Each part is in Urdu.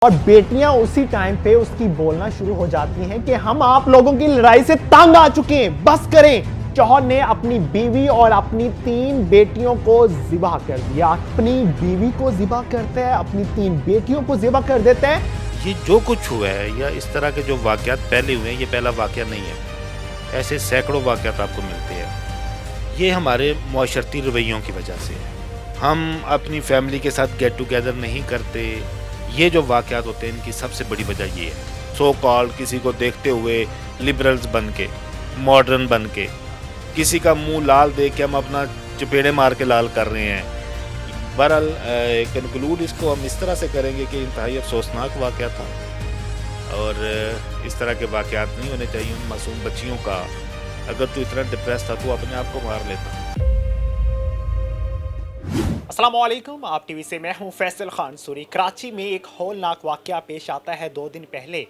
اور بیٹیاں اسی ٹائم پہ اس کی بولنا شروع ہو جاتی ہیں کہ ہم آپ لوگوں کی لڑائی سے تنگ آ چکے ہیں، بس کریں۔ شوہر نے اپنی بیوی اور اپنی 3 بیٹیوں کو ذبح کر دیا۔ اپنی بیوی کو ذبح کرتا ہے، اپنی 3 بیٹیوں کو ذبح کر دیتا ہے۔ یہ جو کچھ ہوا ہے یا اس طرح کے جو واقعات پہلے ہوئے ہیں، یہ پہلا واقعہ نہیں ہے۔ ایسے سینکڑوں واقعات آپ کو ملتے ہیں۔ یہ ہمارے معاشرتی رویوں کی وجہ سے ہے۔ ہم اپنی فیملی کے ساتھ گیٹ ٹوگیدر نہیں کرتے۔ یہ جو واقعات ہوتے ہیں ان کی سب سے بڑی وجہ یہ ہے، سو کال کسی کو دیکھتے ہوئے لبرلز بن کے، ماڈرن بن کے، کسی کا منہ لال دیکھ کے ہم اپنا چپیڑے مار کے لال کر رہے ہیں۔ بہرحال کنکلوڈ اس کو ہم اس طرح سے کریں گے کہ انتہائی افسوسناک واقعہ تھا، اور اس طرح کے واقعات نہیں ہونے چاہیے ان معصوم بچیوں کا۔ اگر تو اتنا ڈپریس تھا تو اپنے آپ کو مار لیتا۔ السلام علیکم، آپ ٹی وی سے میں ہوں فیصل خان سوری۔ کراچی میں ایک ہولناک واقعہ پیش آتا ہے 2 دن پہلے۔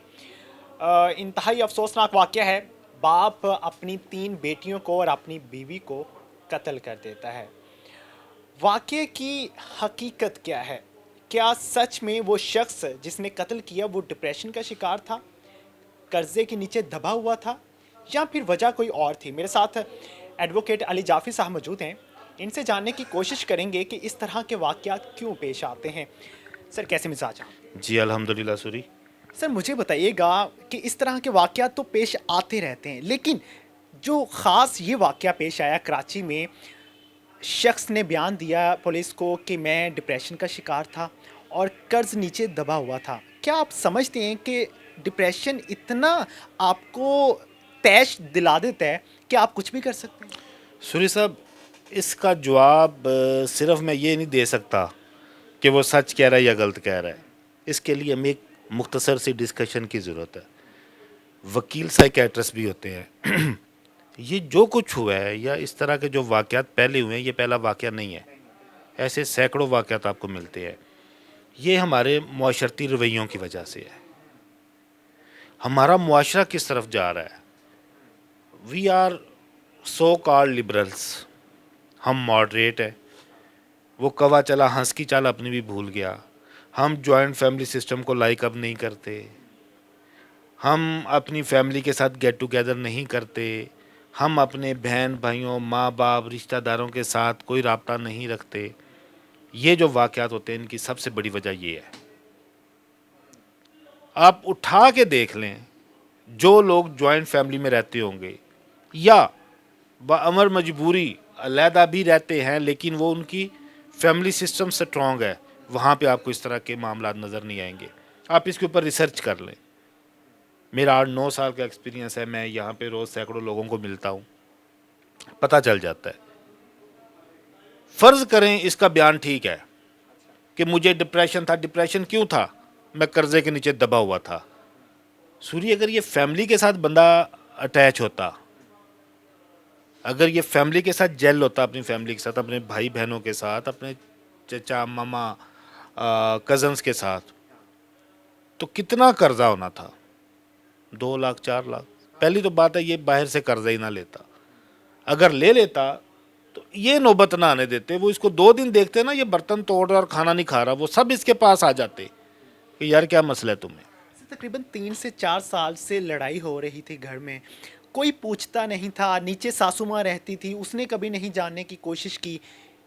انتہائی افسوسناک واقعہ ہے۔ باپ اپنی 3 بیٹیوں کو اور اپنی بیوی کو قتل کر دیتا ہے۔ واقعے کی حقیقت کیا ہے؟ کیا سچ میں وہ شخص جس نے قتل کیا وہ ڈپریشن کا شکار تھا، قرضے کے نیچے دبا ہوا تھا، یا پھر وجہ کوئی اور تھی؟ میرے ساتھ ایڈوکیٹ علی جعفری صاحب موجود ہیں، ان سے جاننے کی کوشش کریں گے کہ اس طرح کے واقعات کیوں پیش آتے ہیں۔ سر کیسے مزاج ہیں؟ جی الحمدللہ سوری۔ سر مجھے بتائیے گا کہ اس طرح کے واقعات تو پیش آتے رہتے ہیں، لیکن جو خاص یہ واقعہ پیش آیا کراچی میں، شخص نے بیان دیا پولیس کو کہ میں ڈپریشن کا شکار تھا اور قرض نیچے دبا ہوا تھا۔ کیا آپ سمجھتے ہیں کہ ڈپریشن اتنا آپ کو تیش دلا دیتا ہے کہ آپ کچھ بھی کر سکتے ہیں؟ سوری صاحب، اس کا جواب صرف میں یہ نہیں دے سکتا کہ وہ سچ کہہ رہا ہے یا غلط کہہ رہا ہے۔ اس کے لیے ہمیں ایک مختصر سی ڈسکشن کی ضرورت ہے۔ وکیل سائیکیٹرسٹ بھی ہوتے ہیں۔ یہ جو کچھ ہوا ہے یا اس طرح کے جو واقعات پہلے ہوئے ہیں، یہ پہلا واقعہ نہیں ہے۔ ایسے سینکڑوں واقعات آپ کو ملتے ہیں۔ یہ ہمارے معاشرتی رویوں کی وجہ سے ہے۔ ہمارا معاشرہ کس طرف جا رہا ہے؟ We are so called liberals, ہم ماڈریٹ ہیں۔ وہ کوا چلا ہنس کی چال اپنی بھی بھول گیا۔ ہم جوائنٹ فیملی سسٹم کو لائک اب نہیں کرتے۔ ہم اپنی فیملی کے ساتھ گیٹ ٹوگیدر نہیں کرتے۔ ہم اپنے بہن بھائیوں، ماں باپ، رشتہ داروں کے ساتھ کوئی رابطہ نہیں رکھتے۔ یہ جو واقعات ہوتے ہیں ان کی سب سے بڑی وجہ یہ ہے۔ آپ اٹھا کے دیکھ لیں، جو لوگ جوائنٹ فیملی میں رہتے ہوں گے یا بامر مجبوری علیحدہ بھی رہتے ہیں لیکن وہ ان کی فیملی سسٹم سٹرونگ ہے، وہاں پہ آپ کو اس طرح کے معاملات نظر نہیں آئیں گے۔ آپ اس کے اوپر ریسرچ کر لیں۔ میرا 8-9 سال کا ایکسپیرینس ہے، میں یہاں پہ روز سینکڑوں لوگوں کو ملتا ہوں، پتہ چل جاتا ہے۔ فرض کریں اس کا بیان ٹھیک ہے کہ مجھے ڈپریشن تھا۔ ڈپریشن کیوں تھا؟ میں قرضے کے نیچے دبا ہوا تھا۔ سوری، اگر یہ فیملی کے ساتھ بندہ اٹیچ ہوتا، اگر یہ فیملی کے ساتھ جیل ہوتا، اپنی فیملی کے ساتھ، اپنے بھائی بہنوں کے ساتھ، اپنے چچا ماما کزنس کے ساتھ، تو کتنا قرضہ ہونا تھا؟ 2 لاکھ 4 لاکھ۔ پہلی تو بات ہے یہ باہر سے قرضہ ہی نہ لیتا۔ اگر لے لیتا تو یہ نوبت نہ آنے دیتے۔ وہ اس کو 2 دن دیکھتے نا، یہ برتن توڑ رہا اور کھانا نہیں کھا رہا، وہ سب اس کے پاس آ جاتے کہ یار کیا مسئلہ ہے تمہیں۔ تقریباً 3 سے 4 سال سے لڑائی ہو رہی تھی گھر میں، کوئی پوچھتا نہیں تھا، نیچے ساسو ماں رہتی تھی، اس نے کبھی نہیں جاننے کی کوشش کی۔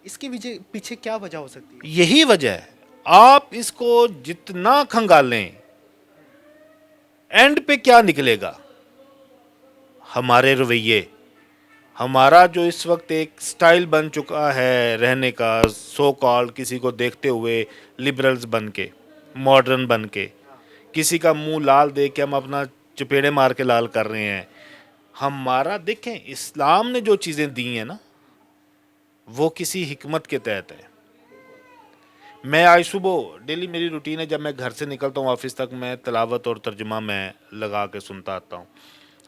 اس کی پیچھے کیا وجہ ہو سکتی ہے؟ یہی وجہ ہے۔ آپ اس کو جتنا کھنگالیں، اینڈ پہ کیا نکلے گا؟ ہمارے رویے، ہمارا جو اس وقت ایک سٹائل بن چکا ہے رہنے کا، سو کال کسی کو دیکھتے ہوئے لبرلز بن کے، ماڈرن بن کے، کسی کا منہ لال دیکھ کے ہم اپنا چپیڑے مار کے لال کر رہے ہیں۔ ہمارا دیکھیں، اسلام نے جو چیزیں دی ہیں نا، وہ کسی حکمت کے تحت ہے۔ میں آج صبح ڈیلی میری روٹین ہے، جب میں گھر سے نکلتا ہوں آفس تک، میں تلاوت اور ترجمہ میں لگا کے سنتا آتا ہوں۔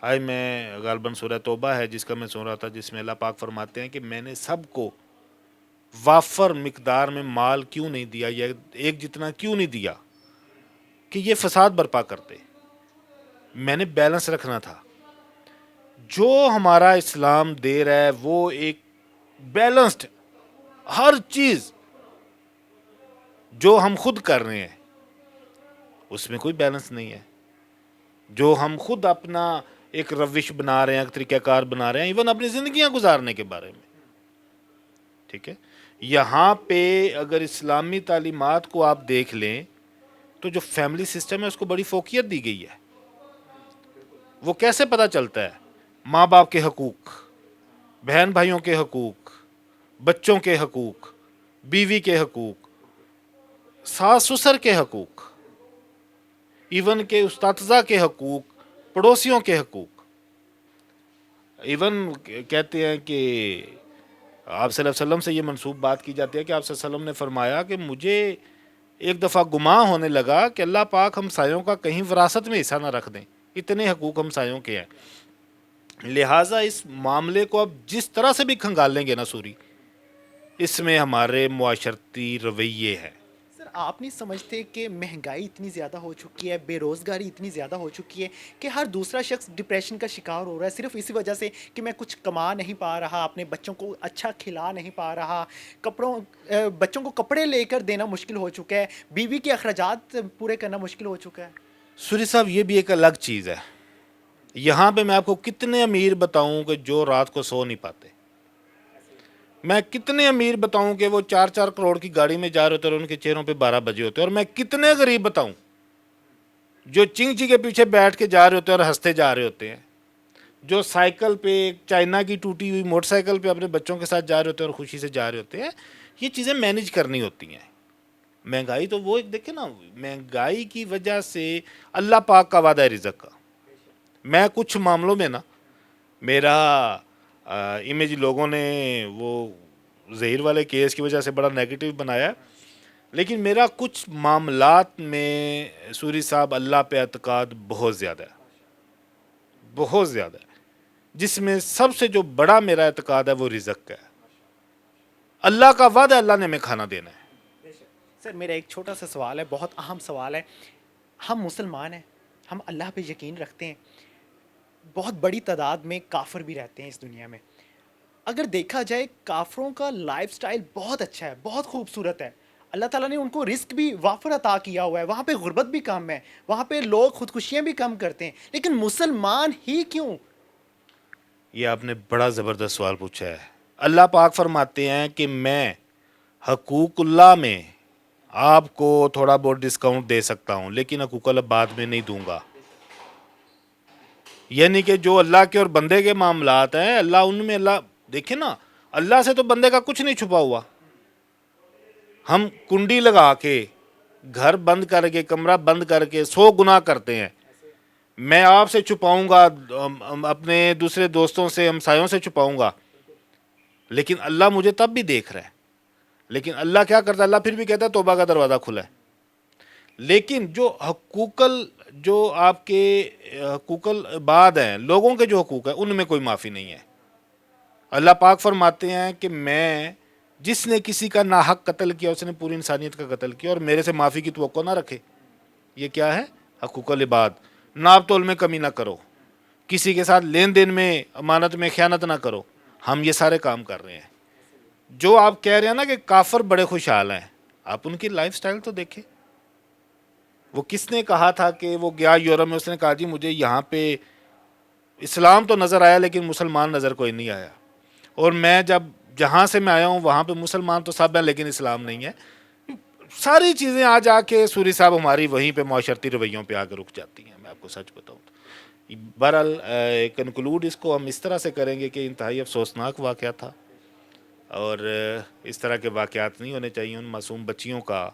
آج میں غالباً سورہ توبہ ہے جس کا میں سن رہا تھا، جس میں اللہ پاک فرماتے ہیں کہ میں نے سب کو وافر مقدار میں مال کیوں نہیں دیا، یا ایک جتنا کیوں نہیں دیا کہ یہ فساد برپا کرتے۔ میں نے بیلنس رکھنا تھا۔ جو ہمارا اسلام دے رہا ہے وہ ایک بیلنسڈ، ہر چیز جو ہم خود کر رہے ہیں اس میں کوئی بیلنس نہیں ہے. جو ہم خود اپنا ایک روش بنا رہے ہیں, ایک طریقہ کار بنا رہے ہیں, ایون اپنی زندگیاں گزارنے کے بارے میں, ٹھیک ہے. یہاں پہ اگر اسلامی تعلیمات کو آپ دیکھ لیں تو جو فیملی سسٹم ہے اس کو بڑی فوقیت دی گئی ہے. وہ کیسے پتہ چلتا ہے؟ ماں باپ کے حقوق, بہن بھائیوں کے حقوق, بچوں کے حقوق, بیوی کے حقوق, ساس سسر کے حقوق, ایون کے اساتذہ کے حقوق, پڑوسیوں کے حقوق. ایون کہتے ہیں کہ آپ صلی اللہ علیہ وسلم سے یہ منسوب بات کی جاتی ہے کہ آپ صلی اللہ علیہ وسلم نے فرمایا کہ مجھے ایک دفعہ گمان ہونے لگا کہ اللہ پاک ہمسایوں کا کہیں وراثت میں حصہ نہ رکھ دیں, اتنے حقوق ہمسایوں کے ہیں. لہٰذا اس معاملے کو اب جس طرح سے بھی کھنگال لیں گے نا سوری, اس میں ہمارے معاشرتی رویے ہیں. سر آپ نہیں سمجھتے کہ مہنگائی اتنی زیادہ ہو چکی ہے, بے روزگاری اتنی زیادہ ہو چکی ہے کہ ہر دوسرا شخص ڈپریشن کا شکار ہو رہا ہے صرف اسی وجہ سے کہ میں کچھ کما نہیں پا رہا, اپنے بچوں کو اچھا کھلا نہیں پا رہا, بچوں کو کپڑے لے کر دینا مشکل ہو چکا ہے, بیوی کے اخراجات پورے کرنا مشکل ہو چکا ہے. سوری صاحب یہ بھی ایک الگ چیز ہے. یہاں پہ میں آپ کو کتنے امیر بتاؤں کہ جو رات کو سو نہیں پاتے. میں کتنے امیر بتاؤں کہ وہ 4-4 کروڑ کی گاڑی میں جا رہے ہوتے اور ان کے چہروں پہ 12 بجے ہوتے ہیں. اور میں کتنے غریب بتاؤں جو چنگچی کے پیچھے بیٹھ کے جا رہے ہوتے ہیں اور ہنستے جا رہے ہوتے ہیں, جو سائیکل پہ چائنا کی ٹوٹی ہوئی موٹر سائیکل پہ اپنے بچوں کے ساتھ جا رہے ہوتے ہیں اور خوشی سے جا رہے ہوتے ہیں. یہ چیزیں مینیج کرنی ہوتی ہیں. مہنگائی تو وہ ایک دیکھیں نا, مہنگائی کی وجہ سے اللہ پاک کا وعدہ ہے رزق کا. میں کچھ معاملوں میں نا میرا امیج لوگوں نے وہ زہیر والے کیس کی وجہ سے بڑا نیگیٹو بنایا, لیکن میرا کچھ معاملات میں سوری صاحب اللہ پہ اعتقاد بہت زیادہ ہے, بہت زیادہ ہے. جس میں سب سے جو بڑا میرا اعتقاد ہے وہ رزق کا ہے. اللہ کا وعدہ ہے, اللہ نے ہمیں کھانا دینا ہے. سر میرا ایک چھوٹا سا سوال ہے, بہت اہم سوال ہے. ہم مسلمان ہیں, ہم اللہ پہ یقین رکھتے ہیں, بہت بڑی تعداد میں کافر بھی رہتے ہیں اس دنیا میں. اگر دیکھا جائے کافروں کا لائف سٹائل بہت اچھا ہے, بہت خوبصورت ہے. اللہ تعالیٰ نے ان کو رزق بھی وافر عطا کیا ہوا ہے, وہاں پہ غربت بھی کم ہے, وہاں پہ لوگ خودکشیاں بھی کم کرتے ہیں. لیکن مسلمان ہی کیوں؟ یہ آپ نے بڑا زبردست سوال پوچھا ہے. اللہ پاک فرماتے ہیں کہ میں حقوق اللہ میں آپ کو تھوڑا بہت ڈسکاؤنٹ دے سکتا ہوں, لیکن حقوق اللہ بعد میں نہیں دوں گا. یعنی کہ جو اللہ کے اور بندے کے معاملات ہیں, اللہ ان میں, اللہ دیکھیں نا, اللہ سے تو بندے کا کچھ نہیں چھپا ہوا. ہم کنڈی لگا کے, گھر بند کر کے, کمرہ بند کر کے 100 گناہ کرتے ہیں. میں آپ سے چھپاؤں گا, اپنے دوسرے دوستوں سے, ہمسایوں سے چھپاؤں گا, لیکن اللہ مجھے تب بھی دیکھ رہا ہے. لیکن اللہ کیا کرتا ہے, اللہ پھر بھی کہتا ہے توبہ کا دروازہ کھلا ہے. لیکن جو آپ کے حقوق العباد ہیں, لوگوں کے جو حقوق ہیں, ان میں کوئی معافی نہیں ہے. اللہ پاک فرماتے ہیں کہ میں, جس نے کسی کا ناحق قتل کیا اس نے پوری انسانیت کا قتل کیا, اور میرے سے معافی کی توقع نہ رکھے. یہ کیا ہے؟ حقوق العباد. ناپ تول میں کمی نہ کرو, کسی کے ساتھ لین دین میں, امانت میں خیانت نہ کرو. ہم یہ سارے کام کر رہے ہیں. جو آپ کہہ رہے ہیں نا کہ کافر بڑے خوشحال ہیں, آپ ان کی لائف سٹائل تو دیکھیں. وہ کس نے کہا تھا کہ وہ گیا یورپ میں, اس نے کہا جی مجھے یہاں پہ اسلام تو نظر آیا لیکن مسلمان نظر کوئی نہیں آیا, اور میں جب جہاں سے میں آیا ہوں وہاں پہ مسلمان تو سب ہیں لیکن اسلام نہیں ہے. ساری چیزیں آ جا کے سوری صاحب ہماری وہیں پہ معاشرتی رویوں پہ آ کے رک جاتی ہیں. میں آپ کو سچ بتاؤں تو بہرحال کنکلوڈ اس کو ہم اس طرح سے کریں گے کہ انتہائی افسوسناک واقعہ تھا, اور اس طرح کے واقعات نہیں ہونے چاہیے. ان معصوم بچیوں کا,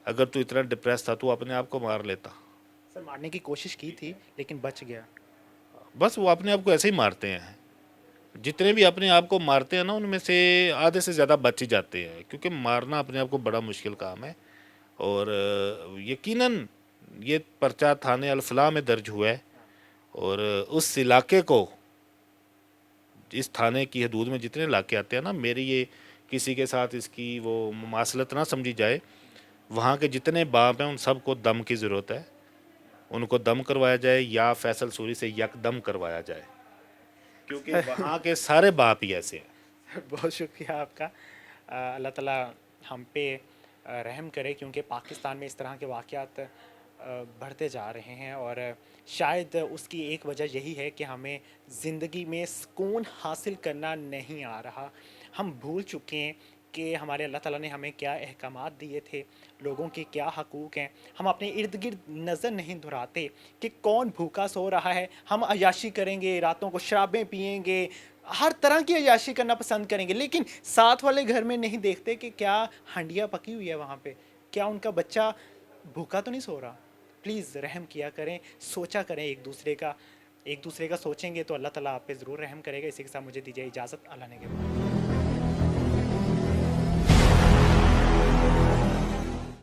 اگر تو اتنا ڈپریس تھا تو اپنے آپ کو مار لیتا. سر مارنے کی کوشش کی تھی لیکن بچ گیا. بس وہ اپنے آپ کو ایسے ہی مارتے ہیں. جتنے بھی اپنے آپ کو مارتے ہیں نا, ان میں سے آدھے سے زیادہ بچ ہی جاتے ہیں, کیونکہ مارنا اپنے آپ کو بڑا مشکل کام ہے. اور یقیناً یہ پرچہ تھانے الفلاح میں درج ہوا ہے, اور اس علاقے کو, اس تھانے کی حدود میں جتنے علاقے آتے ہیں نا, میری یہ کسی کے ساتھ اس کی وہ مماثلت نہ سمجھی جائے, وہاں کے جتنے باپ ہیں ان سب کو دم کی ضرورت ہے. ان کو دم کروایا جائے یا فیصل سوری سے یک دم کروایا جائے, کیونکہ وہاں کے سارے باپ ہی ایسے ہیں. بہت شکریہ آپ کا. اللہ تعالیٰ ہم پہ رحم کرے, کیونکہ پاکستان میں اس طرح کے واقعات بڑھتے جا رہے ہیں، اور شاید اس کی ایک وجہ یہی ہے کہ ہمیں زندگی میں سکون حاصل کرنا نہیں آ رہا. ہم بھول چکے ہیں کہ ہمارے اللہ تعالیٰ نے ہمیں کیا احکامات دیے تھے، لوگوں کے کیا حقوق ہیں. ہم اپنے ارد گرد نظر نہیں دھراتے کہ کون بھوکا سو رہا ہے. ہم عیاشی کریں گے، راتوں کو شرابیں پئیں گے، ہر طرح کی عیاشی کرنا پسند کریں گے، لیکن ساتھ والے گھر میں نہیں دیکھتے کہ کیا ہنڈیا پکی ہوئی ہے وہاں پہ، کیا ان کا بچہ بھوکا تو نہیں سو رہا. پلیز رحم کیا کریں، سوچا کریں ایک دوسرے کا سوچیں گے تو اللہ تعالیٰ آپ پہ ضرور رحم کرے گا. اسی کے ساتھ مجھے دیجیے اجازت. اللہ نے کے بعد.